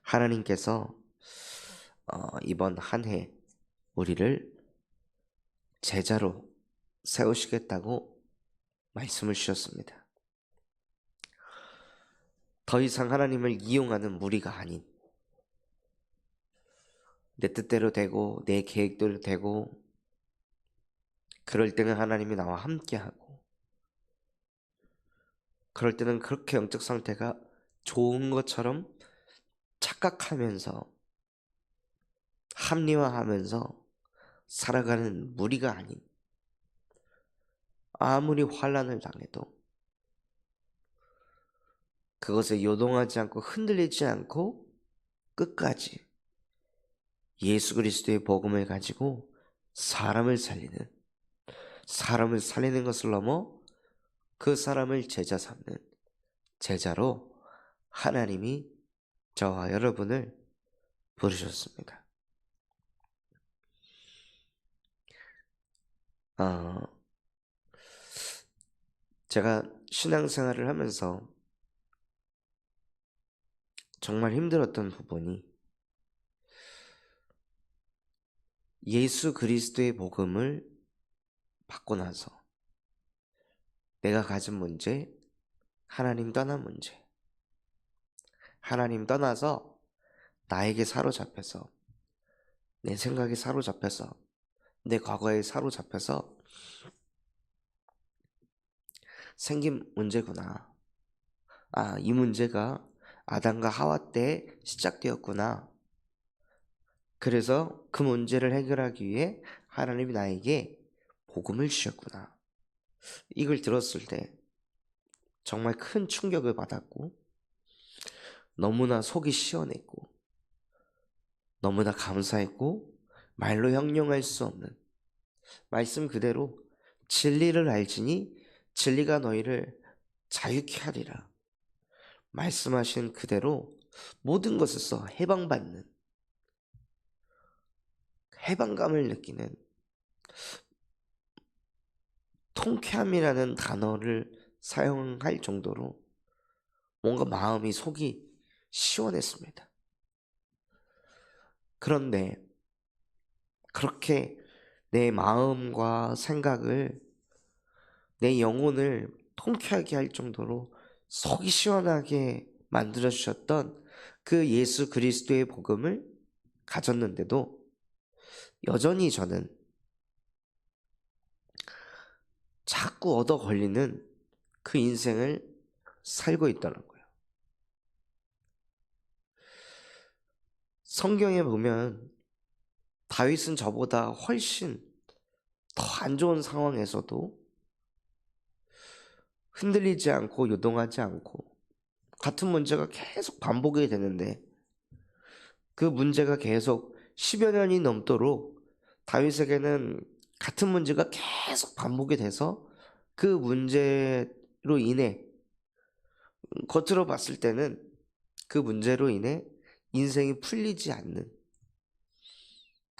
하나님께서 이번 한 해 우리를 제자로 세우시겠다고 말씀을 주셨습니다. 더 이상 하나님을 이용하는 무리가 아닌, 내 뜻대로 되고 내 계획대로 되고, 그럴 때는 하나님이 나와 함께하고, 그럴 때는 그렇게 영적 상태가 좋은 것처럼 착각하면서 합리화하면서 살아가는 무리가 아닌, 아무리 환난을 당해도 그것에 요동하지 않고 흔들리지 않고 끝까지 예수 그리스도의 복음을 가지고 사람을 살리는 것을 넘어 그 사람을 제자 삼는 제자로 하나님이 저와 여러분을 부르셨습니다. 제가 신앙생활을 하면서 정말 힘들었던 부분이, 예수 그리스도의 복음을 받고 나서 내가 가진 문제, 하나님 떠난 문제, 하나님 떠나서 나에게 사로잡혀서, 내 생각에 사로잡혀서, 내 과거에 사로잡혀서 생긴 문제구나. 이 문제가 아담과 하와 때 시작되었구나. 그래서 그 문제를 해결하기 위해 하나님이 나에게 복음을 주셨구나. 이걸 들었을 때 정말 큰 충격을 받았고, 너무나 속이 시원했고, 너무나 감사했고, 말로 형용할 수 없는, 말씀 그대로 진리를 알지니 진리가 너희를 자유케 하리라. 말씀하신 그대로 모든 것에서 해방받는, 해방감을 느끼는, 통쾌함이라는 단어를 사용할 정도로 뭔가 마음이, 속이 시원했습니다. 그런데 그렇게 내 마음과 생각을, 내 영혼을 통쾌하게 할 정도로 속이 시원하게 만들어주셨던 그 예수 그리스도의 복음을 가졌는데도 여전히 저는 자꾸 얻어 걸리는 그 인생을 살고 있더라고요. 성경에 보면 다윗은 저보다 훨씬 더 안 좋은 상황에서도 흔들리지 않고 요동하지 않고, 같은 문제가 계속 반복이 되는데 그 문제가 계속 10여 년이 넘도록 다윗에게는 같은 문제가 계속 반복이 돼서 그 문제로 인해, 겉으로 봤을 때는 그 문제로 인해 인생이 풀리지 않는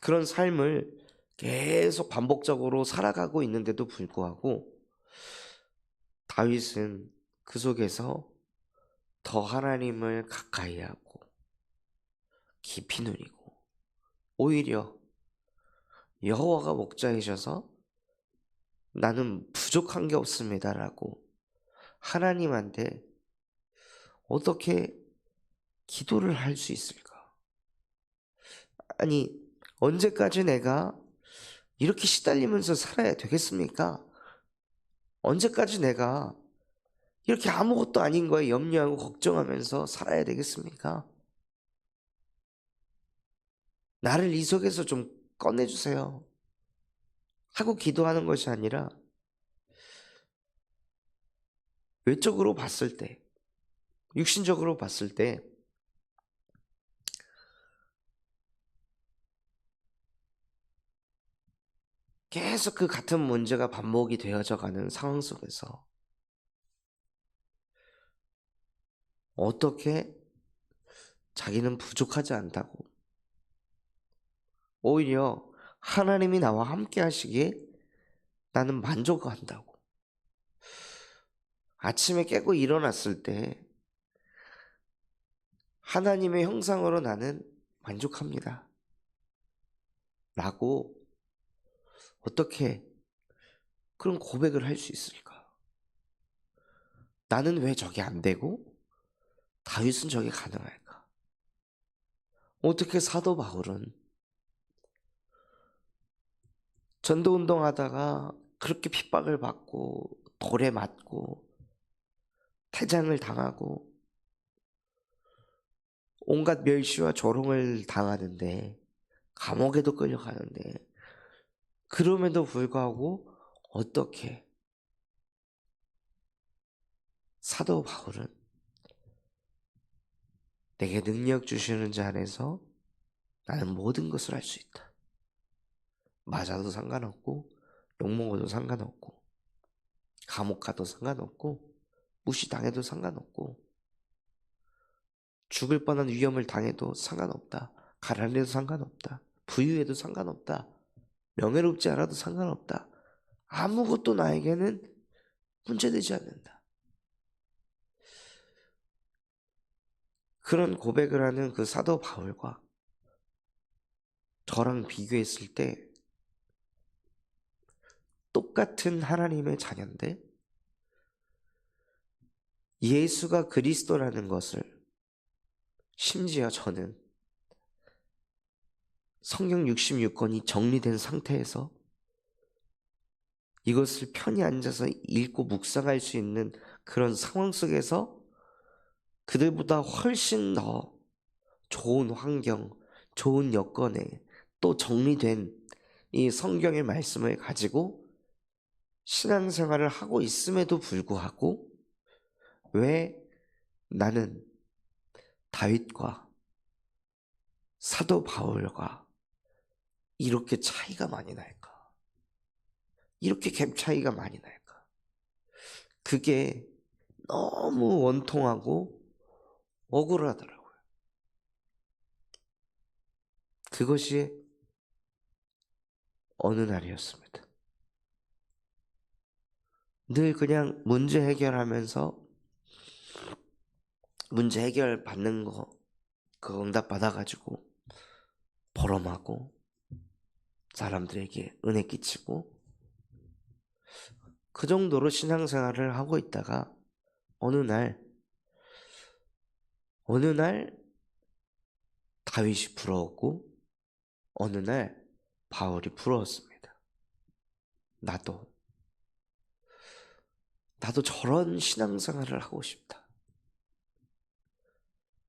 그런 삶을 계속 반복적으로 살아가고 있는데도 불구하고, 다윗은 그 속에서 더 하나님을 가까이 하고 깊이 누리고, 오히려 여호와가 목자이셔서 나는 부족한 게 없습니다라고 하나님한테 어떻게 기도를 할 수 있을까? 아니, 언제까지 내가 이렇게 시달리면서 살아야 되겠습니까? 언제까지 내가 이렇게 아무것도 아닌 거에 염려하고 걱정하면서 살아야 되겠습니까? 나를 이 속에서 좀 꺼내주세요 하고 기도하는 것이 아니라, 외적으로 봤을 때, 육신적으로 봤을 때 계속 그 같은 문제가 반복이 되어져 가는 상황 속에서 어떻게 자기는 부족하지 않다고, 오히려 하나님이 나와 함께 하시기에 나는 만족한다고, 아침에 깨고 일어났을 때 하나님의 형상으로 나는 만족합니다. 라고 어떻게 그런 고백을 할 수 있을까? 나는 왜 저게 안 되고 다윗은 저게 가능할까? 어떻게 사도 바울은 전도운동 하다가 그렇게 핍박을 받고 돌에 맞고 태장을 당하고 온갖 멸시와 조롱을 당하는데 감옥에도 끌려가는데 그럼에도 불구하고 어떻게 사도 바울은 내게 능력 주시는 자 안에서 나는 모든 것을 할 수 있다. 맞아도 상관없고 욕먹어도 상관없고 감옥 가도 상관없고 무시당해도 상관없고 죽을 뻔한 위험을 당해도 상관없다. 가난해도 상관없다. 부유해도 상관없다. 명예롭지 않아도 상관없다. 아무것도 나에게는 문제되지 않는다. 그런 고백을 하는 그 사도 바울과 저랑 비교했을 때 똑같은 하나님의 자녀인데 예수가 그리스도라는 것을 심지어 저는 성경 66권이 정리된 상태에서 이것을 편히 앉아서 읽고 묵상할 수 있는 그런 상황 속에서 그들보다 훨씬 더 좋은 환경, 좋은 여건에 또 정리된 이 성경의 말씀을 가지고 신앙생활을 하고 있음에도 불구하고 왜 나는 다윗과 사도 바울과 이렇게 차이가 많이 날까? 이렇게 갭 차이가 많이 날까? 그게 너무 원통하고 억울하더라고요. 그것이 어느 날이었습니다. 늘 그냥 문제 해결하면서 문제 해결 받는 거 그 응답 받아가지고 보람하고 사람들에게 은혜 끼치고 그 정도로 신앙생활을 하고 있다가 어느 날 다윗이 부러웠고 어느 날 바울이 부러웠습니다. 나도 저런 신앙생활을 하고 싶다.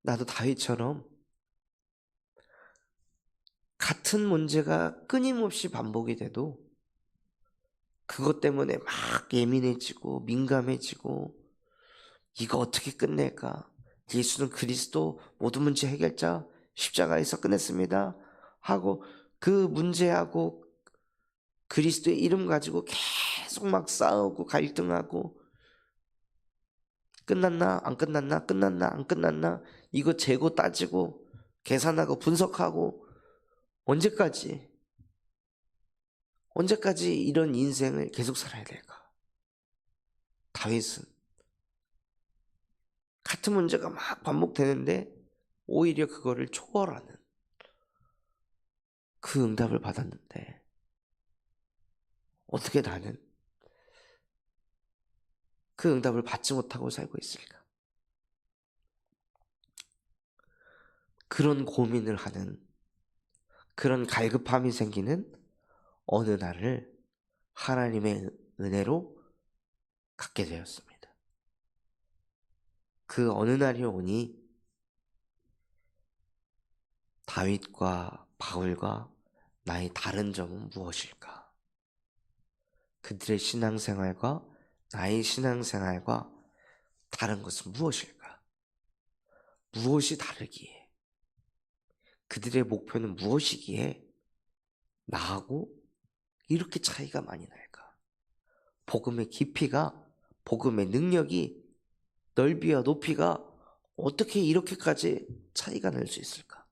나도 다윗처럼 같은 문제가 끊임없이 반복이 돼도 그것 때문에 막 예민해지고 민감해지고 이거 어떻게 끝낼까? 예수는 그리스도 모든 문제 해결자 십자가에서 끝냈습니다 하고 그 문제하고 그리스도의 이름 가지고 계속 막 싸우고 갈등하고 끝났나 안 끝났나 끝났나 안 끝났나 이거 재고 따지고 계산하고 분석하고 언제까지 이런 인생을 계속 살아야 될까? 다윗은 같은 문제가 막 반복되는데 오히려 그거를 초월하는 그 응답을 받았는데 어떻게 나는 그 응답을 받지 못하고 살고 있을까? 그런 고민을 하는 그런 갈급함이 생기는 어느 날을 하나님의 은혜로 갖게 되었습니다. 그 어느 날이 오니 다윗과 바울과 나의 다른 점은 무엇일까? 그들의 신앙생활과 나의 신앙생활과 다른 것은 무엇일까? 무엇이 다르기에? 그들의 목표는 무엇이기에 나하고 이렇게 차이가 많이 날까? 복음의 깊이가, 복음의 능력이, 넓이와 높이가 어떻게 이렇게까지 차이가 날 수 있을까?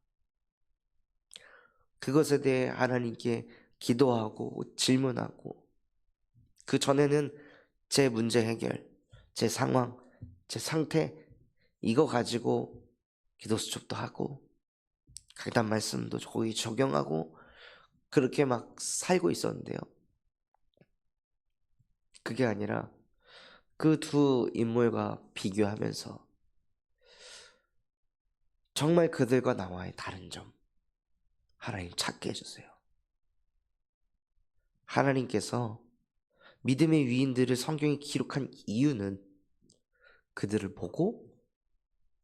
그것에 대해 하나님께 기도하고 질문하고 그 전에는 제 문제 해결, 제 상황, 제 상태 이거 가지고 기도 수첩도 하고 강단 말씀도 거기 적용하고 그렇게 막 살고 있었는데요. 그게 아니라 그 두 인물과 비교하면서 정말 그들과 나와의 다른 점 하나님 찾게 해주세요. 하나님께서 믿음의 위인들을 성경에 기록한 이유는 그들을 보고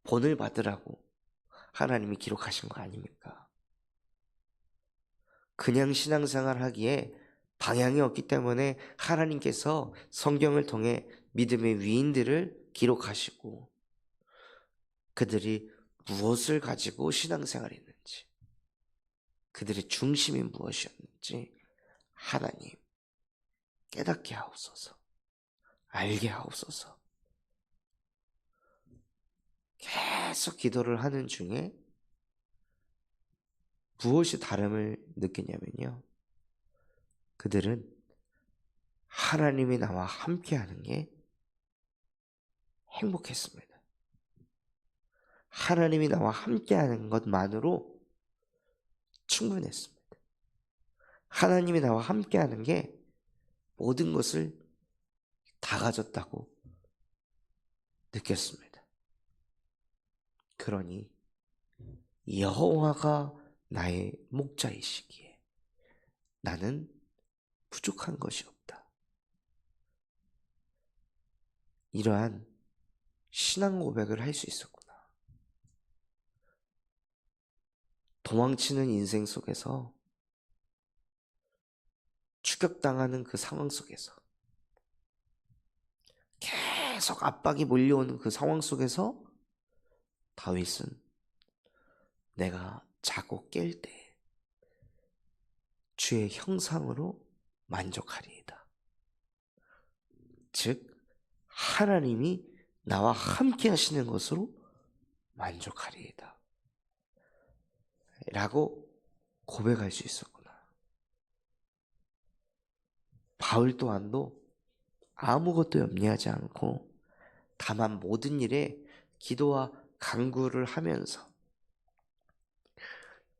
본을 받으라고 하나님이 기록하신 거 아닙니까? 그냥 신앙생활 하기에 방향이 없기 때문에 하나님께서 성경을 통해 믿음의 위인들을 기록하시고 그들이 무엇을 가지고 신앙생활을 했는지, 그들의 중심이 무엇이었는지 하나님 깨닫게 하옵소서, 알게 하옵소서. 계속 기도를 하는 중에 무엇이 다름을 느끼냐면요, 그들은 하나님이 나와 함께하는 게 행복했습니다. 하나님이 나와 함께하는 것만으로 충분했습니다. 하나님이 나와 함께하는 게 모든 것을 다 가졌다고 느꼈습니다. 그러니 여호와가 나의 목자이시기에 나는 부족한 것이 없다. 이러한 신앙 고백을 할 수 있었구나. 도망치는 인생 속에서, 추격당하는 그 상황 속에서, 계속 압박이 몰려오는 그 상황 속에서 다윗은 내가 자고 깰 때 주의 형상으로 만족하리이다. 즉 하나님이 나와 함께 하시는 것으로 만족하리이다 라고 고백할 수 있었구나. 바울 또한도 아무것도 염려하지 않고 다만 모든 일에 기도와 간구를 하면서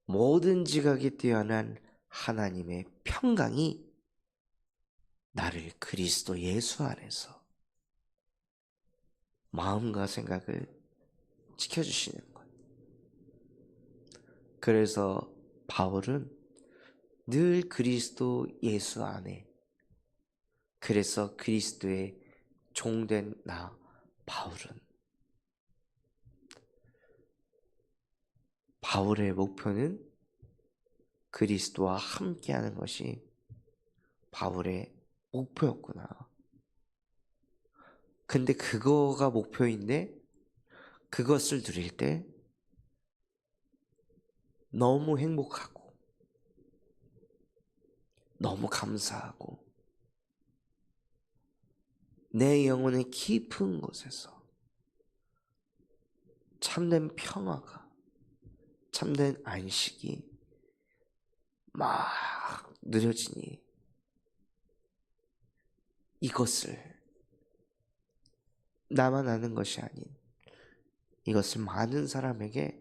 모든 지각이 뛰어난 하나님의 평강이 나를 그리스도 예수 안에서 마음과 생각을 지켜주시는 것. 그래서 바울은 늘 그리스도 예수 안에, 그래서 그리스도의 종된 나 바울은, 바울의 목표는 그리스도와 함께하는 것이 바울의 목표였구나. 근데 그거가 목표인데 그것을 누릴 때 너무 행복하고 너무 감사하고 내 영혼의 깊은 곳에서 참된 평화가, 참된 안식이 막 느려지니 이것을 나만 아는 것이 아닌 이것을 많은 사람에게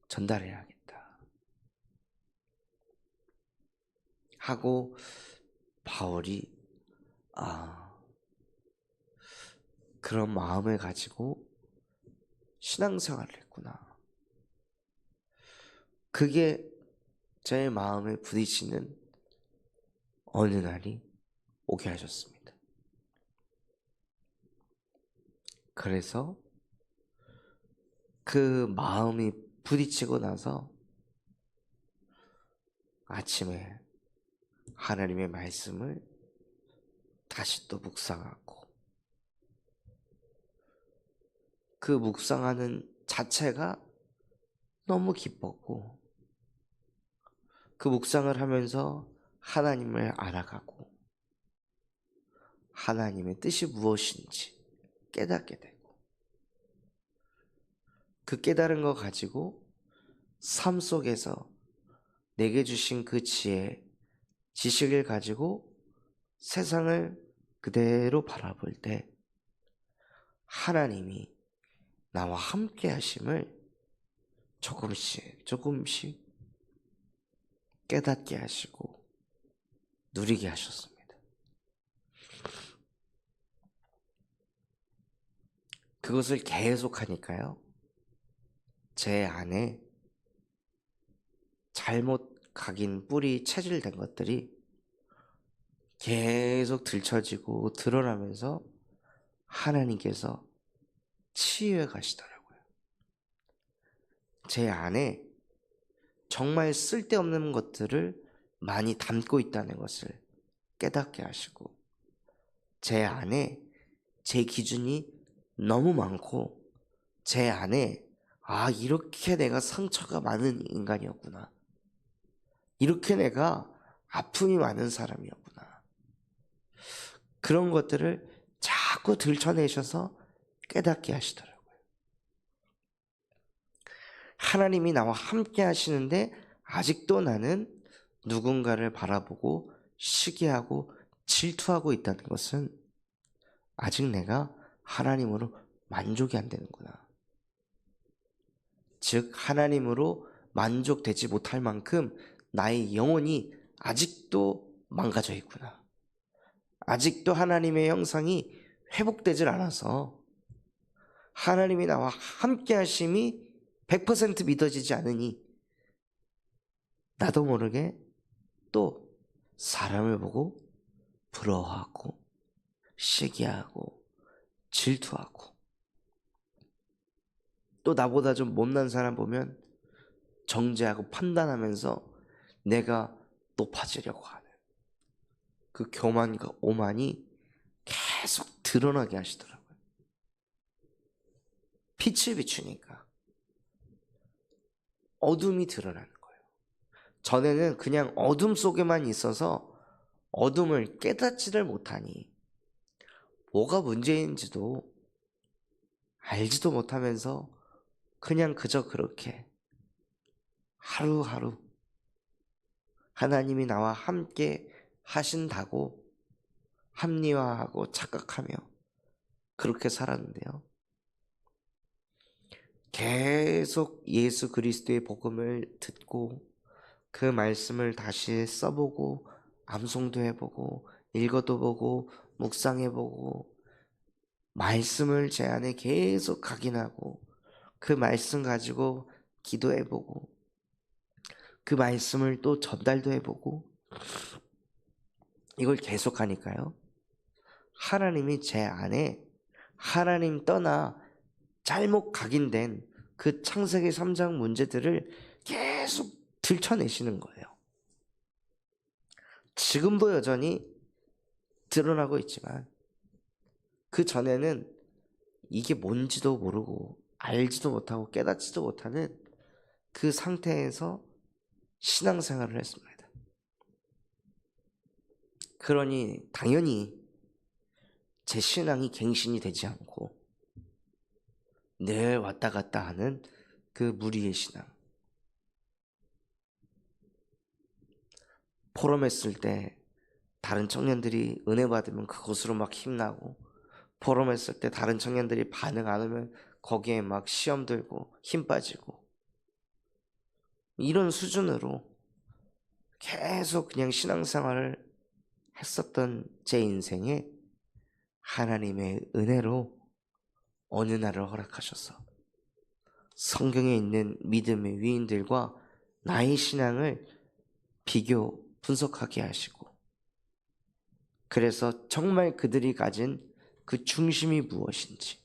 전달해야겠다 하고 바울이 그런 마음을 가지고 신앙생활을 했구나. 그게 제 마음에 부딪히는 어느 날이 오게 하셨습니다. 그래서 그 마음이 부딪히고 나서 아침에 하나님의 말씀을 다시 또 묵상하고, 그 묵상하는 자체가 너무 기뻤고, 그 묵상을 하면서 하나님을 알아가고 하나님의 뜻이 무엇인지 깨닫게 되고, 그 깨달은 거 가지고 삶 속에서 내게 주신 그 지혜, 지식을 가지고 세상을 그대로 바라볼 때 하나님이 나와 함께 하심을 조금씩 조금씩 깨닫게 하시고 누리게 하셨습니다. 그것을 계속하니까요, 제 안에 잘못 각인 뿌리 체질된 것들이 계속 들춰지고 드러나면서 하나님께서 치유해 가시더라고요. 제 안에 정말 쓸데없는 것들을 많이 담고 있다는 것을 깨닫게 하시고, 제 안에 제 기준이 너무 많고, 제 안에 이렇게 내가 상처가 많은 인간이었구나, 이렇게 내가 아픔이 많은 사람이었구나, 그런 것들을 자꾸 들춰내셔서 깨닫게 하시더라고요. 하나님이 나와 함께 하시는데 아직도 나는 누군가를 바라보고 시기하고 질투하고 있다는 것은 아직 내가 하나님으로 만족이 안 되는구나. 즉, 하나님으로 만족되지 못할 만큼 나의 영혼이 아직도 망가져 있구나. 아직도 하나님의 형상이 회복되질 않아서 하나님이 나와 함께 하심이 100% 믿어지지 않으니 나도 모르게 또 사람을 보고 부러워하고 시기하고 질투하고, 또 나보다 좀 못난 사람 보면 정죄하고 판단하면서 내가 높아지려고 하는 그 교만과 오만이 계속 드러나게 하시더라고요. 빛을 비추니까 어둠이 드러나는 거예요. 전에는 그냥 어둠 속에만 있어서 어둠을 깨닫지를 못하니 뭐가 문제인지도 알지도 못하면서 그냥 그저 그렇게 하루하루 하나님이 나와 함께 하신다고 합리화하고 착각하며 그렇게 살았는데요, 계속 예수 그리스도의 복음을 듣고 그 말씀을 다시 써보고 암송도 해보고 읽어도 보고 묵상해보고 말씀을 제 안에 계속 각인하고 그 말씀 가지고 기도해보고 그 말씀을 또 전달도 해보고, 이걸 계속하니까요, 하나님이 제 안에 하나님 떠나 잘못 각인된 그 창세기 3장 문제들을 계속 들춰내시는 거예요. 지금도 여전히 드러나고 있지만 그 전에는 이게 뭔지도 모르고 알지도 못하고 깨닫지도 못하는 그 상태에서 신앙생활을 했습니다. 그러니 당연히 제 신앙이 갱신이 되지 않고 늘 왔다 갔다 하는 그 무리의 신앙. 포럼했을 때 다른 청년들이 은혜 받으면 그것으로 막 힘나고, 포럼했을 때 다른 청년들이 반응 안 하면 거기에 막 시험 들고 힘 빠지고, 이런 수준으로 계속 그냥 신앙생활을 했었던 제 인생에 하나님의 은혜로 어느 날을 허락하셔서 성경에 있는 믿음의 위인들과 나의 신앙을 비교 분석하게 하시고, 그래서 정말 그들이 가진 그 중심이 무엇인지,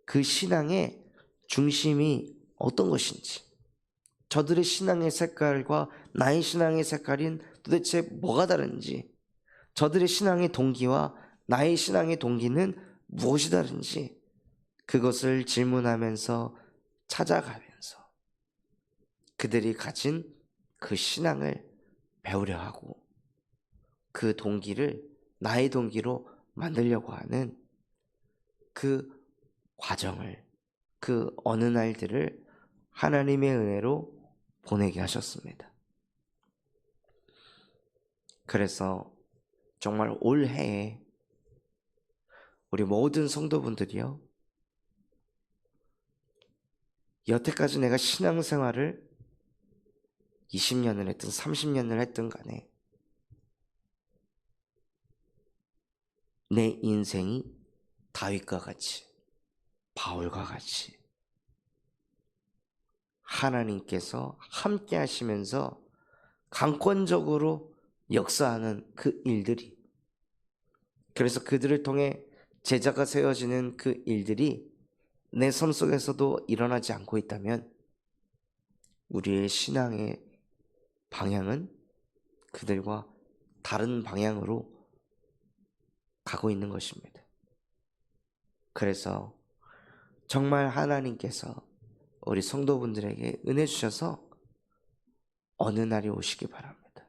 그 신앙의 중심이 어떤 것인지, 저들의 신앙의 색깔과 나의 신앙의 색깔인 도대체 뭐가 다른지, 저들의 신앙의 동기와 나의 신앙의 동기는 무엇이 다른지, 그것을 질문하면서 찾아가면서 그들이 가진 그 신앙을 배우려 하고 그 동기를 나의 동기로 만들려고 하는 그 과정을, 그 어느 날들을 하나님의 은혜로 보내게 하셨습니다. 그래서 정말 올해에 우리 모든 성도분들이요, 여태까지 내가 신앙생활을 20년을 했든 30년을 했든 간에 내 인생이 다윗과 같이, 바울과 같이 하나님께서 함께 하시면서 강권적으로 역사하는 그 일들이, 그래서 그들을 통해 제자가 세워지는 그 일들이 내 삶 속에서도 일어나지 않고 있다면 우리의 신앙의 방향은 그들과 다른 방향으로 가고 있는 것입니다. 그래서 정말 하나님께서 우리 성도분들에게 은혜 주셔서 어느 날이 오시기 바랍니다.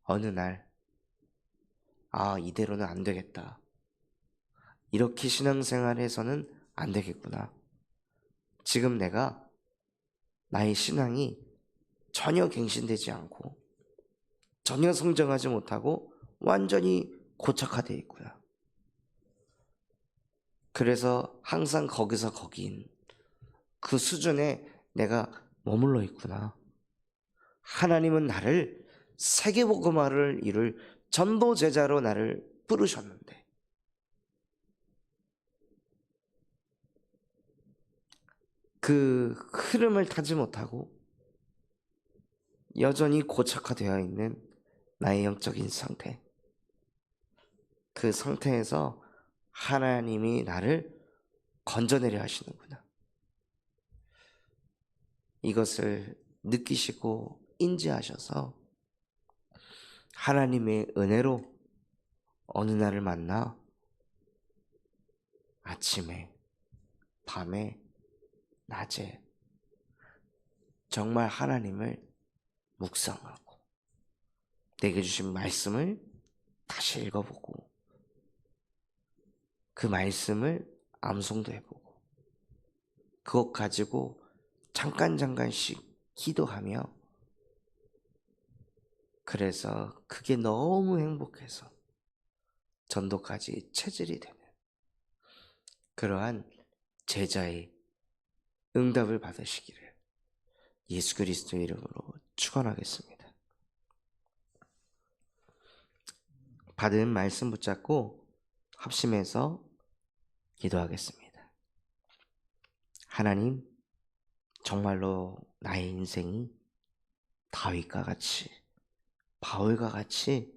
어느 날, 이대로는 안 되겠다. 이렇게 신앙생활에서는 안 되겠구나. 지금 내가 나의 신앙이 전혀 갱신되지 않고 전혀 성장하지 못하고 완전히 고착화되어 있구나. 그래서 항상 거기서 거긴 그 수준에 내가 머물러 있구나. 하나님은 나를 세계복음화를 이룰 전도 제자로 나를 부르셨는데 그 흐름을 타지 못하고 여전히 고착화되어 있는 나의 영적인 상태, 그 상태에서 하나님이 나를 건져내려 하시는구나. 이것을 느끼시고 인지하셔서 하나님의 은혜로 어느 날을 만나 아침에, 밤에, 낮에 정말 하나님을 묵상하고 내게 주신 말씀을 다시 읽어보고 그 말씀을 암송도 해보고 그것 가지고 잠깐씩 기도하며, 그래서 그게 너무 행복해서 전도까지 체질이 되는 그러한 제자의 응답을 받으시기를 예수 그리스도의 이름으로 축원하겠습니다. 받은 말씀 붙잡고 합심해서 기도하겠습니다. 하나님, 정말로 나의 인생이 다윗과 같이, 바울과 같이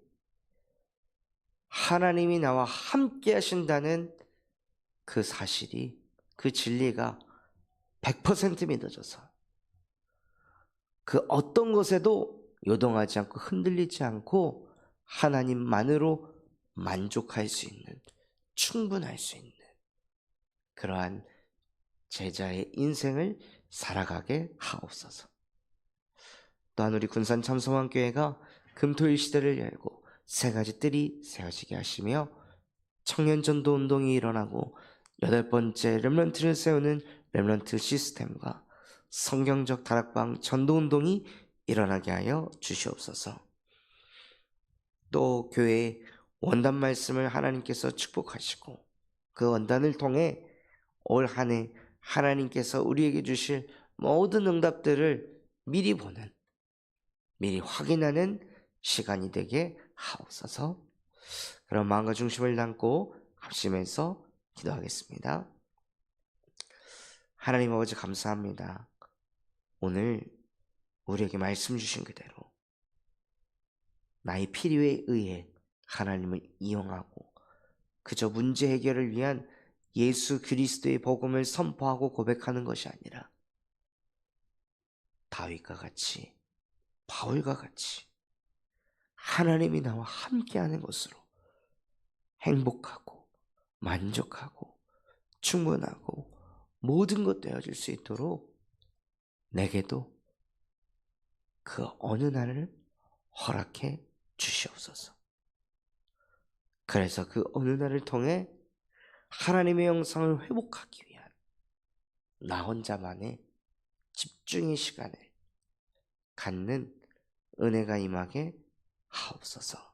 하나님이 나와 함께 하신다는 그 사실이, 그 진리가 100% 믿어져서 그 어떤 것에도 요동하지 않고 흔들리지 않고 하나님만으로 만족할 수 있는, 충분할 수 있는 그러한 제자의 인생을 살아가게 하옵소서. 또한 우리 군산 참성환교회가 금토일 시대를 열고 세 가지 뜰이 세워지게 하시며 청년 전도 운동이 일어나고 8번째 렘넌트를 세우는 렘넌트 시스템과 성경적 다락방 전도 운동이 일어나게 하여 주시옵소서. 또 교회의 원단 말씀을 하나님께서 축복하시고 그 원단을 통해 올 한 해 하나님께서 우리에게 주실 모든 응답들을 미리 보는, 미리 확인하는 시간이 되게 하옵소서. 그런 마음과 중심을 담고 합심해서 기도하겠습니다. 하나님 아버지, 감사합니다. 오늘 우리에게 말씀 주신 그대로 나의 필요에 의해 하나님을 이용하고 그저 문제 해결을 위한 예수 그리스도의 복음을 선포하고 고백하는 것이 아니라 다윗과 같이, 바울과 같이 하나님이 나와 함께하는 것으로 행복하고 만족하고 충분하고 모든 것 되어질 수 있도록 내게도 그 어느 날을 허락해 주시옵소서. 그래서 그 어느 날을 통해 하나님의 영상을 회복하기 위한 나 혼자만의 집중의 시간을 갖는 은혜가 임하게 하옵소서.